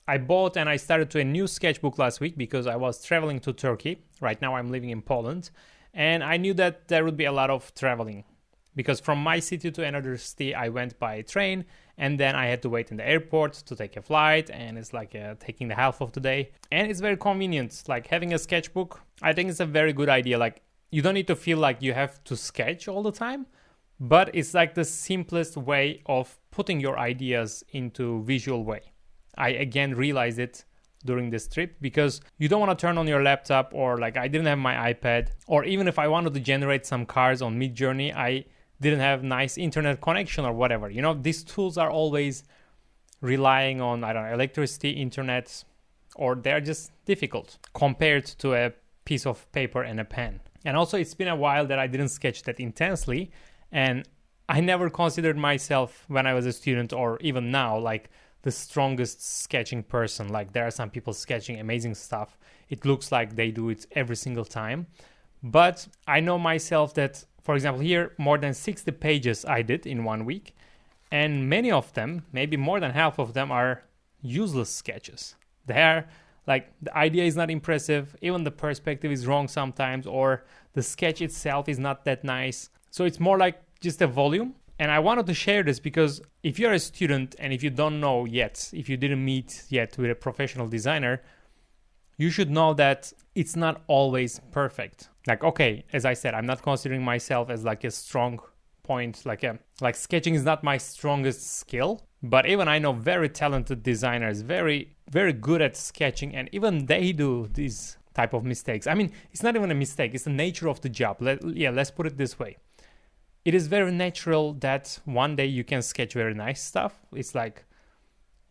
I bought and I started to a new sketchbook last week because I was traveling to Turkey. Right now I'm living in Poland, and I knew that there would be a lot of traveling because from my city to another city I went by train, and then I had to wait in the airport to take a flight, and it's like taking the half of the day. And it's very convenient, like having a sketchbook. I think it's a very good idea. Like you don't need to feel like you have to sketch all the time, but it's like the simplest way of putting your ideas into visual way. I again realized it during this trip because you don't want to turn on your laptop, or like I didn't have my iPad, or even if I wanted to generate some cars on Midjourney, I didn't have nice internet connection or whatever. You know, these tools are always relying on, I don't know, electricity, internet, or they're just difficult compared to a piece of paper and a pen. And also it's been a while that I didn't sketch that intensely, and I never considered myself when I was a student or even now like the strongest sketching person. Like there are some people sketching amazing stuff. It looks like they do it every single time. But I know myself that, for example, here more than 60 pages I did in 1 week. And many of them, maybe more than half of them, are useless sketches. They're like the idea is not impressive, even the perspective is wrong sometimes, or the sketch itself is not that nice. So it's more like just a volume. And I wanted to share this because if you're a student and if you don't know yet, if you didn't meet yet with a professional designer, you should know that it's not always perfect. Like, okay, as I said, I'm not considering myself as like a strong point, like sketching is not my strongest skill, but even I know very talented designers, very, very good at sketching, and even they do these type of mistakes. I mean, it's not even a mistake, it's the nature of the job. Let's put it this way. It is very natural that one day you can sketch very nice stuff. It's like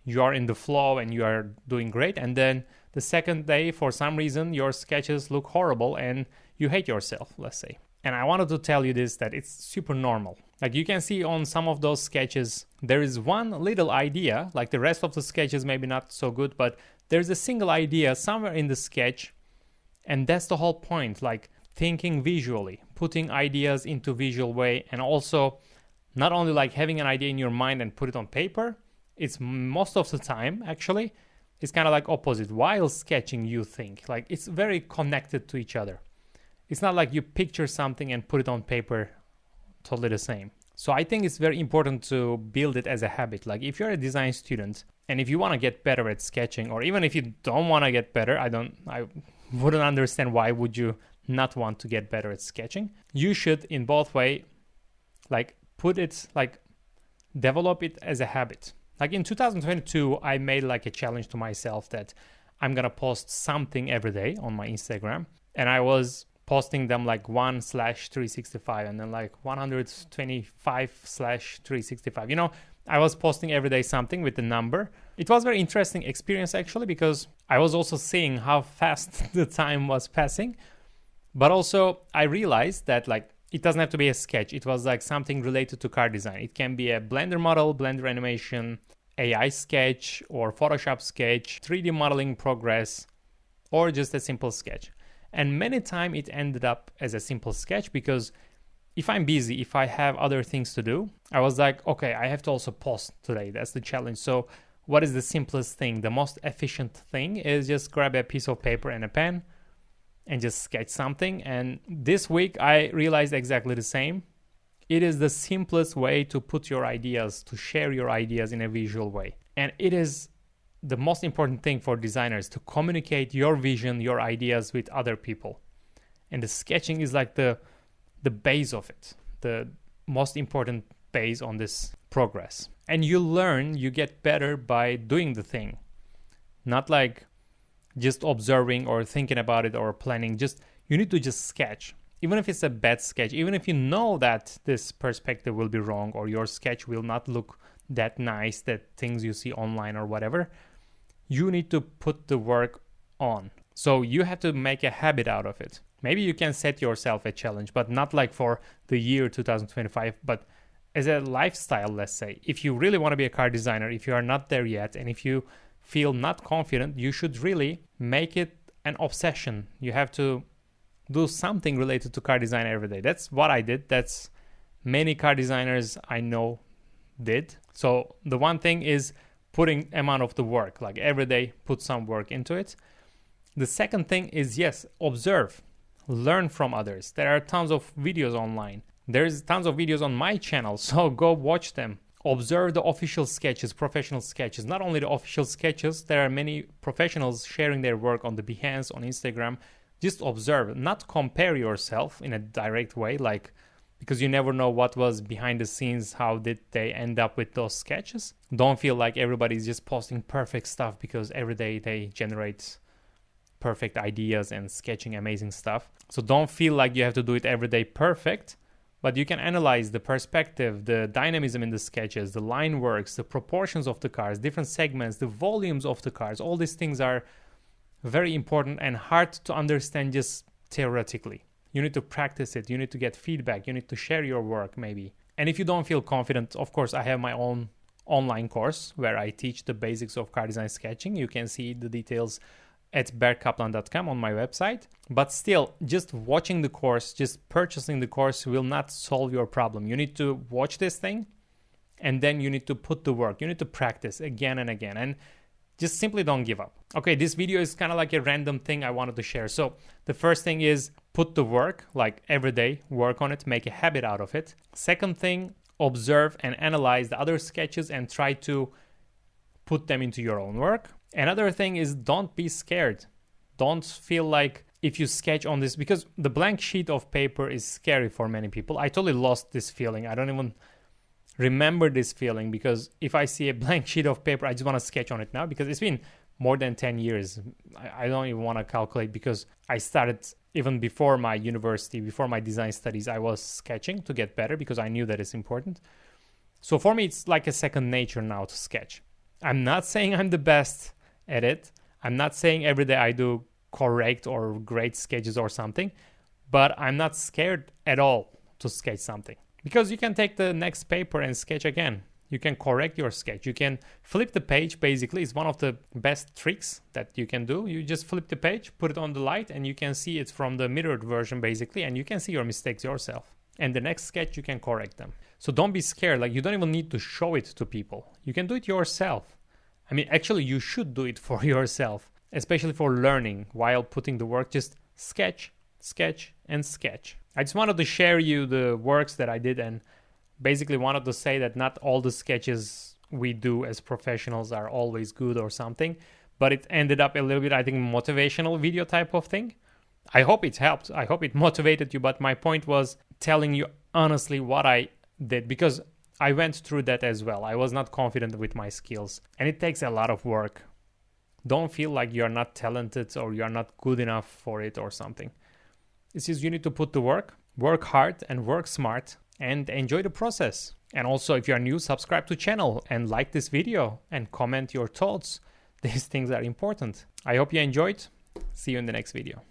you are in the flow and you are doing great. And then the second day, for some reason, your sketches look horrible and you hate yourself, let's say. And I wanted to tell you this, that it's super normal. Like you can see on some of those sketches, there is one little idea, like the rest of the sketches maybe not so good, but there's a single idea somewhere in the sketch. And that's the whole point, like thinking visually, putting ideas into visual way, and also not only like having an idea in your mind and put it on paper. It's most of the time actually it's kind of like opposite. While sketching you think, like it's very connected to each other. It's not like you picture something and put it on paper, totally the same. So I think it's very important to build it as a habit. Like if you're a design student and if you want to get better at sketching, or even if you don't want to get better, I wouldn't understand why would you not want to get better at sketching. You should in both way like put it, like develop it as a habit. Like in 2022 I made like a challenge to myself that I'm gonna post something every day on my Instagram, and I was posting them like 1/365 and then like 125/365. You know, I was posting every day something with the number. It was a very interesting experience actually, because I was also seeing how fast the time was passing. But also I realized that like it doesn't have to be a sketch. It was like something related to car design. It can be a Blender model, Blender animation, AI sketch, or Photoshop sketch, 3D modeling progress, or just a simple sketch. And many times it ended up as a simple sketch because if I'm busy, if I have other things to do, I was like, okay, I have to also post today. That's the challenge. So what is the simplest thing? The most efficient thing is just grab a piece of paper and a pen and just sketch something. And this week I realized exactly the same. It is the simplest way to put your ideas, to share your ideas in a visual way. And it is the most important thing for designers, to communicate your vision, your ideas with other people. And the sketching is like the base of it, the most important base on this progress. And you learn, you get better by doing the thing, not like just observing or thinking about it or planning. Just you need to just sketch, even if it's a bad sketch, even if you know that this perspective will be wrong or your sketch will not look that nice, that things you see online or whatever. You need to put the work on. So you have to make a habit out of it. Maybe you can set yourself a challenge, but not like for the year 2025, but as a lifestyle, let's say. If you really want to be a car designer, if you are not there yet, and if you feel not confident, you should really make it an obsession. You have to do something related to car design every day. That's what I did. That's many car designers I know did. So the one thing is putting amount of the work, like every day put some work into it. The second thing is, yes, observe, learn from others. There are tons of videos online. There's tons of videos on my channel, so go watch them. Observe the official sketches, professional sketches. Not only the official sketches, there are many professionals sharing their work on the Behance, on Instagram. Just observe, not compare yourself in a direct way, like, because you never know what was behind the scenes, how did they end up with those sketches. Don't feel like everybody's just posting perfect stuff because every day they generate perfect ideas and sketching amazing stuff. So don't feel like you have to do it every day perfect, but you can analyze the perspective, the dynamism in the sketches, the line works, the proportions of the cars, different segments, the volumes of the cars. All these things are very important and hard to understand just theoretically. You need to practice it. You need to get feedback. You need to share your work maybe. And if you don't feel confident, of course, I have my own online course where I teach the basics of car design sketching. You can see the details at berkaplan.com on my website. But still, just watching the course, just purchasing the course will not solve your problem. You need to watch this thing and then you need to put the work. You need to practice again and again. And just simply don't give up. Okay, this video is kind of like a random thing I wanted to share. So the first thing is put the work, like every day, work on it, make a habit out of it. Second thing, observe and analyze the other sketches and try to put them into your own work. Another thing is don't be scared. Don't feel like if you sketch on this, because the blank sheet of paper is scary for many people. I totally lost this feeling. I don't even remember this feeling, because if I see a blank sheet of paper, I just want to sketch on it now, because it's been more than 10 years. I don't even want to calculate, because I started even before my university, before my design studies, I was sketching to get better because I knew that it's important. So for me, it's like a second nature now to sketch. I'm not saying I'm the best at it. I'm not saying every day I do correct or great sketches or something, but I'm not scared at all to sketch something. Because you can take the next paper and sketch again. You can correct your sketch. You can flip the page, basically. It's one of the best tricks that you can do. You just flip the page, put it on the light, and you can see it from the mirrored version, basically, and you can see your mistakes yourself. And the next sketch, you can correct them. So don't be scared. Like, you don't even need to show it to people. You can do it yourself. I mean, actually, you should do it for yourself, especially for learning while putting the work. Just sketch, sketch, and sketch. I just wanted to share you the works that I did, and basically wanted to say that not all the sketches we do as professionals are always good or something, but it ended up a little bit, I think, motivational video type of thing. I hope it helped. I hope it motivated you, but my point was telling you honestly what I did, because I went through that as well. I was not confident with my skills, and it takes a lot of work. Don't feel like you're not talented or you're not good enough for it or something. It's just you need to put the work hard and work smart, and enjoy the process. And also, if you are new, subscribe to the channel and like this video and comment your thoughts. These things are important. I hope you enjoyed. See you in the next video.